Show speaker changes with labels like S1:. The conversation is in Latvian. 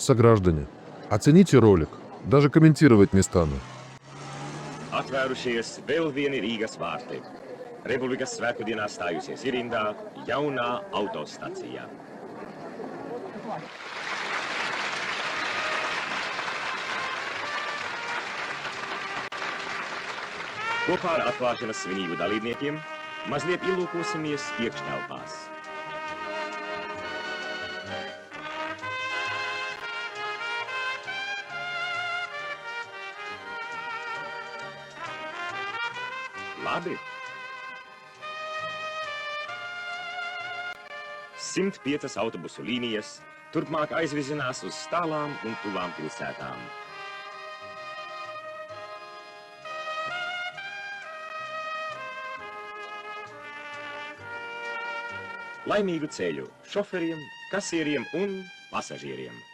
S1: Сограждане, оцените ролик. Даже комментировать не стану.
S2: Atvērušies vēl vieni Rīgas vārti. Republikas svētku dienā stājusies ierindā jaunā autostacija. Kopā ar atklāšanas svinību dalībniekiem mazliet ielūkosimies iekštelpās. Labi. 105 autobusu līnijas turpmāk aizvizinās uz tālām un tuvām pilsētām. Laimīgu ceļu šoferiem, kasieriem un pasažieriem!